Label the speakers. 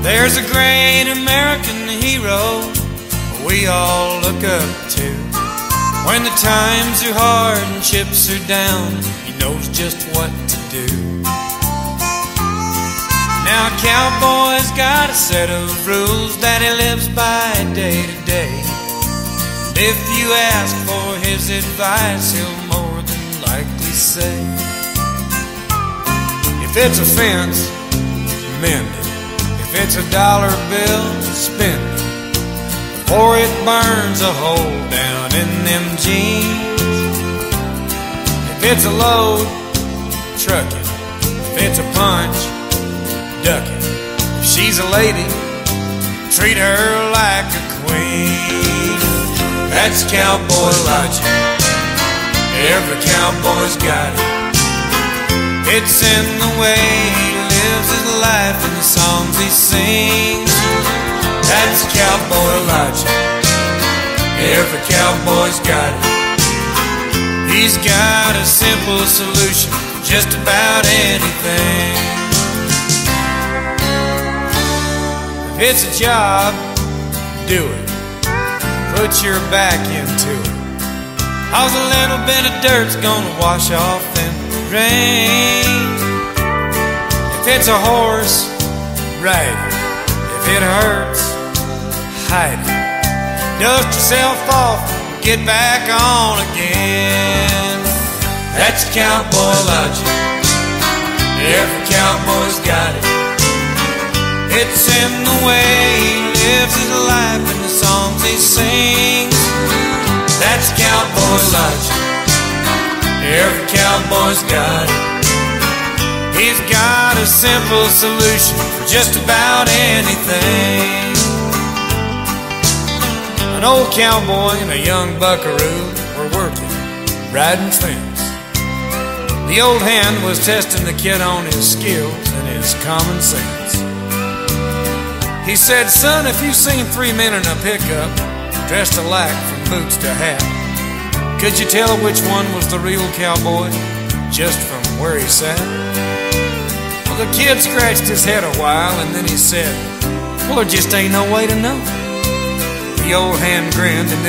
Speaker 1: There's a great American hero we all look up to. When the times are hard and chips are down, he knows just what to do. Now a cowboy's got a set of rules that he lives by day to day. If you ask for his advice, he'll more than likely say, if it's a fence, mend it. If it's a dollar bill, spend it before it burns a hole down in them jeans. If it's a load, truck it. If it's a punch, duck it. If she's a lady, treat her like a queen. That's cowboy logic. Every cowboy's got it. It's in the way he lives his life and the songs he sings. That's cowboy logic. Every cowboy's got it. He's got a simple solution for just about anything. If it's a job, do it. Put your back into it. 'Cause a little bit of dirt's gonna wash off in the rain. If it's a horse, ride it. If it hurts, hide it. Dust yourself off, get back on again. That's cowboy logic. Every cowboy's got it. It's in the way he lives his life and the songs he sings. That's cowboy logic. Every cowboy's got it. He's got a simple solution for just about anything. An old cowboy and a young buckaroo were working, riding fence. The old hand was testing the kid on his skills and his common sense. He said, "Son, if you've seen three men in a pickup dressed alike from boots to hat, could you tell which one was the real cowboy just from where he sat?" Well, the kid scratched his head a while and then he said, "Well, there just ain't no way to know." The old hand grinned and then